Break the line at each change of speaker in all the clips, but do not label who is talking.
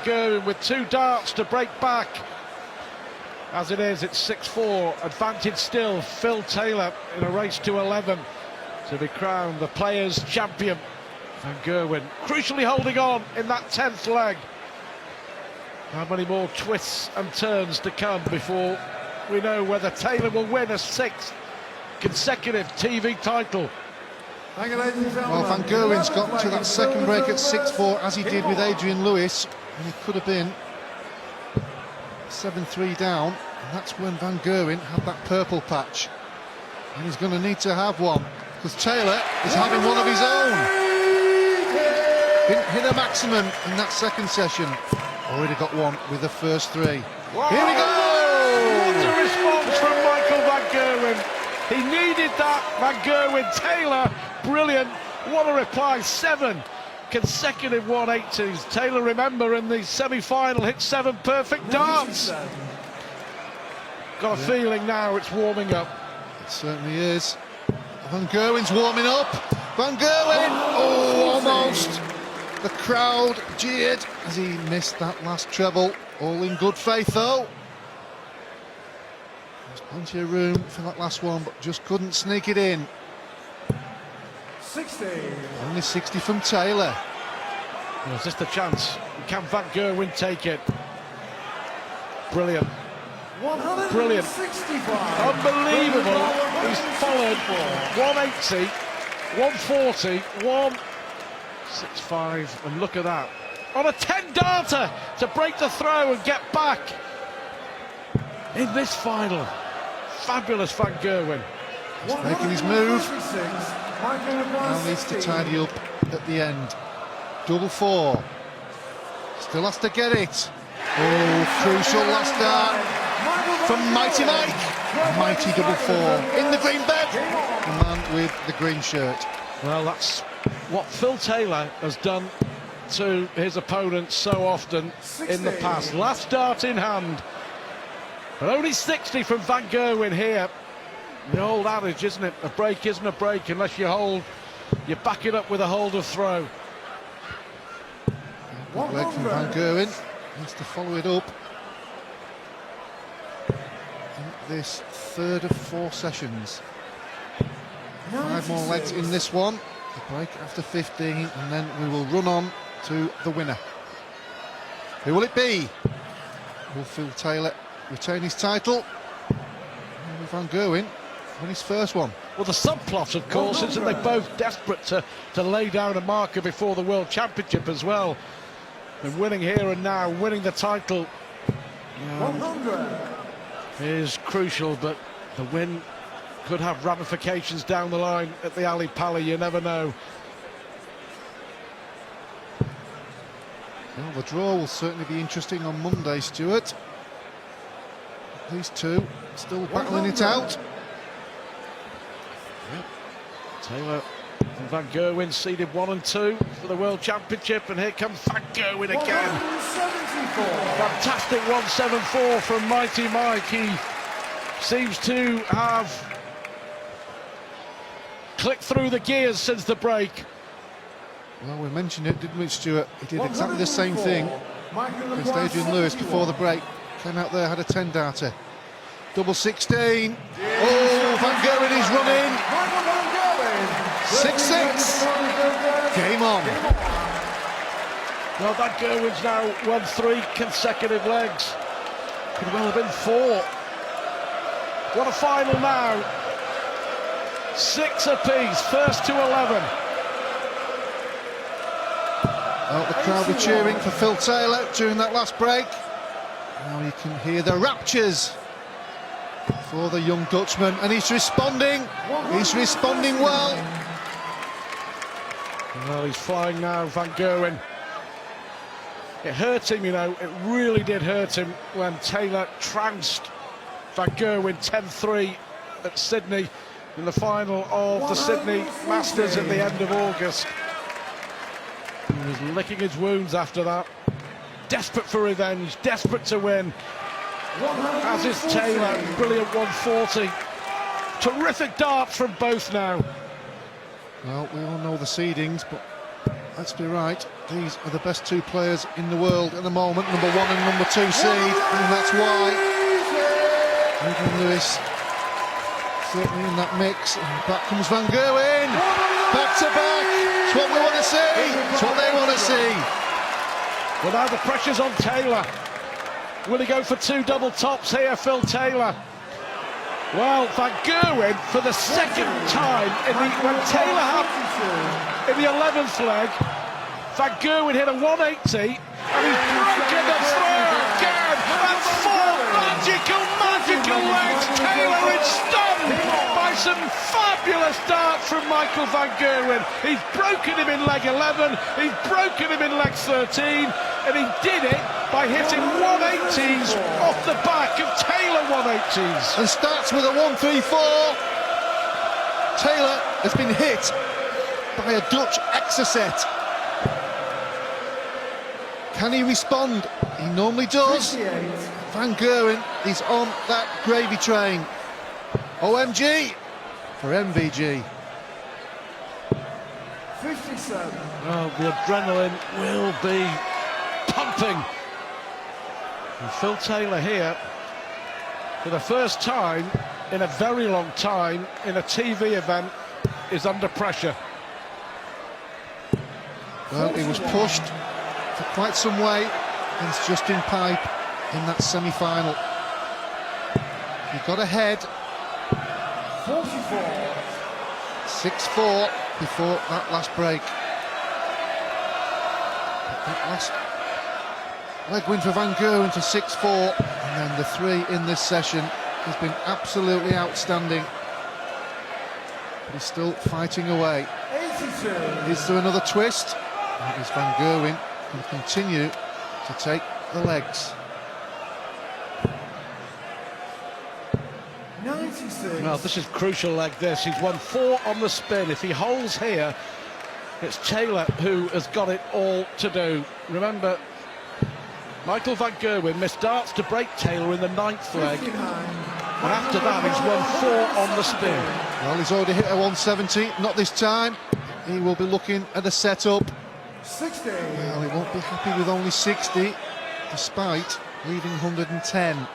Gerwen with 2 darts to break back. As it is, it's 6-4, advantage still. Phil Taylor in a race to 11 to be crowned the Players' Champion. Van Gerwen crucially holding on in that 10th leg. How many more twists and turns to come before we know whether Taylor will win a 6th consecutive TV title?
Well, Van Gerwen's got to that second break at 6-4 as he did with Adrian Lewis, and he could have been 7-3 down, and that's when Van Gerwen had that purple patch, and he's going to need to have one because Taylor is having one of his own. Didn't hit a maximum in that second session, already got one with the first 3.
Wow.
Here we go!
What a response from Michael Van Gerwen. He needed that. Van Gerwen, Taylor, brilliant. What a reply. 7 consecutive 180s. Taylor, remember, in the semi-final hit 7 perfect darts. Got a feeling now it's warming up.
It certainly is. Van Gerwen's warming up. Van Gerwen, oh, almost. The crowd jeered as he missed that last treble. All in good faith, though. There's plenty of room for that last one, but just couldn't sneak it in.
60.
Only 60 from Taylor.
Well, is this the chance? Can Van Gerwen take it? Brilliant. Brilliant. Unbelievable. He's followed 180, 140, 165, and look at that. On a 10-darter to break the throw and get back in this final. Fabulous Van Gerwen.
He's making his move. Now needs to tidy up at the end. 4-4. Still has to get it. Oh, crucial last dart from Mighty Mike. Mighty 4-4 in the green bed. The man with the green shirt.
Well, that's what Phil Taylor has done to his opponents so often in the past. Last dart in hand. But only 60 from Van Gerwen here. The old adage, isn't it? A break isn't a break unless you back it up with a hold of throw.
Good leg from Van Gerwen. Has to follow it up. In this 3rd of 4 sessions. 5 more legs in this one. A break after 15, and then we will run on to the winner. Who will it be? Will Phil Taylor retain his title? Or will Van Gerwen win his first one?
Well, the subplot, of course, is that they're both desperate to lay down a marker before the World Championship as well. And winning here and now, winning the title is crucial, but the win could have ramifications down the line at the Ali Pali, you never know.
Well, the draw will certainly be interesting on Monday, Stuart. These two still battling it out.
Yep. Taylor and Van Gerwen seeded 1 and 2 for the World Championship, and here comes Van Gerwen again. Fantastic 174 from Mighty Mike. He seems to have clicked through the gears since the break.
Well, we mentioned it, didn't we, Stuart? He did exactly the same thing against Adrian Lewis before the break. Came out there, had a 10-darter. 16. Oh, Van Gerwen is running. 6-6. Game on.
Well, Van Gerwen's now won 3 consecutive legs. Could well have been 4. What a final now. 6 apiece, first to 11.
Well, the crowd were cheering for Phil Taylor during that last break. Now you can hear the raptures for the young Dutchman, and he's responding. He's responding well.
Well, he's flying now, Van Gerwen. It hurt him, you know, it really did hurt him when Taylor trounced Van Gerwen 10-3 at Sydney in the final of the Sydney Masters at the end of August. He was licking his wounds after that. Desperate for revenge, desperate to win. As is Taylor, brilliant 140. Terrific darts from both now.
Well, we all know the seedings, but let's be right, these are the best two players in the world at the moment, number 1 and number 2 seed, and that's why Adrian Lewis certainly in that mix. And back comes Van Gerwen, back to back. It's what we want to see. It's what they want to see.
Well, now the pressure's on Taylor. Will he go for 2 double tops here, Phil Taylor? Well, Van Gerwen, for the second time, when Taylor had in the 11th leg, Van Gerwen hit a 180, and he's broken the throw again, and 4 magical legs. Taylor is stunned by some fabulous darts from Michael Van Gerwen. He's broken him in leg 11, he's broken him in leg 13, and he did it by hitting 180s off the back of Taylor 180s.
And starts with a 1-3-4. Taylor has been hit by a Dutch exocet. Can he respond? He normally does. Van Gerwen is on that gravy train. OMG for MVG.
57.
Oh, the adrenaline will be pumping. And Phil Taylor here, for the first time in a very long time in a TV event, is under pressure.
Well, he was pushed for quite some way against Justin Pipe in that semi-final. He got ahead
44.
6-4 before that last break. That last leg win for Van Gerwen to 6-4, and then the 3 in this session has been absolutely outstanding. But he's still fighting away.
82.
Is there another twist? Or is Van Gerwen going to continue to take the legs?
96.
Well, this is crucial like this. He's won 4 on the spin. If he holds here, it's Taylor who has got it all to do. Remember, Michael Van Gerwen missed darts to break Taylor in the 9th leg.
59.
And after that, he's won 4 on the spin.
Well, he's already hit a 170, not this time. He will be looking at a setup.
60.
Well, he won't be happy with only 60, despite leaving 110.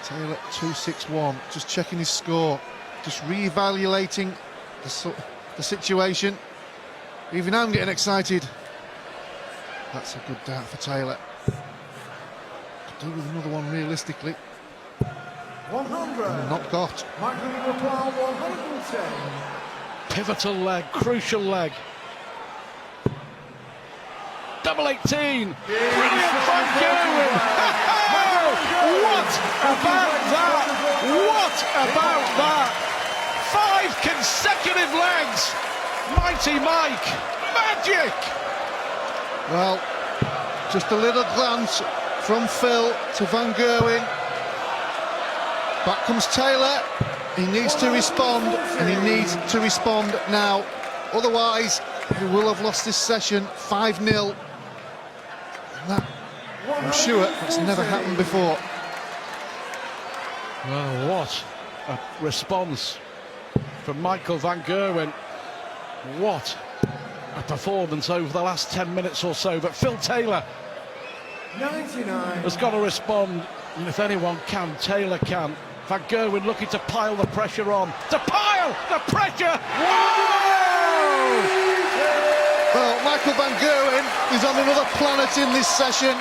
Taylor 261, just checking his score, just re-evaluating the situation. Even I'm getting excited. That's a good dart for Taylor. Could do with another one realistically.
100.
Not got.
Michael McLeod 110.
Pivotal leg, crucial leg. Double 18. Brilliant Van Gerwen. What about that? What about that? 5 consecutive legs. Mighty Mike. Magic.
Well, just a little glance from Phil to Van Gerwen. Back comes Taylor. He needs to respond, and he needs to respond now. Otherwise, he will have lost this session 5-0. And that, I'm sure, that's never happened before.
Oh, what a response from Michael Van Gerwen. What a performance over the last 10 minutes or so. But Phil Taylor
99.
has got to respond. And if anyone can, Taylor can. Van Gerwen looking to pile the pressure on. To pile the pressure! Whoa!
Well, Michael Van Gerwen is on another planet in this session.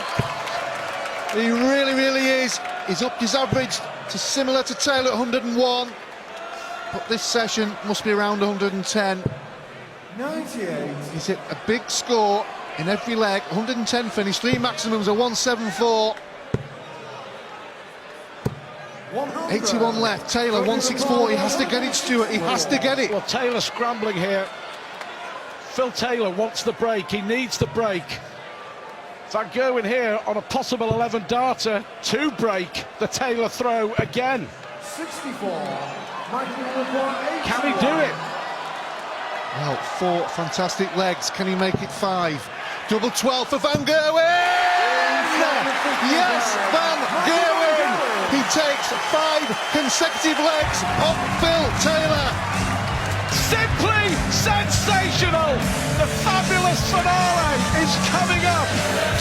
He really, really is. He's upped his average to similar to Taylor at 101. But this session must be around 110.
98.
He's hit a big score in every leg. 110 finish, 3 maximums, a 174.
100.
81 left. Taylor 164. He has to get it, Stuart. He has to get it.
Well, Taylor scrambling here. Phil Taylor wants the break. He needs the break. Van Gerwen here on a possible 11 darter to break the Taylor throw again.
64. Michael McLeod 81.
Can he do it?
Well, 4 fantastic legs. Can he make it 5? Double 12 for Van Gerwen! Yes, Van Gerwen! He takes 5 consecutive legs off Phil Taylor.
Simply Sensational! The fabulous finale is coming up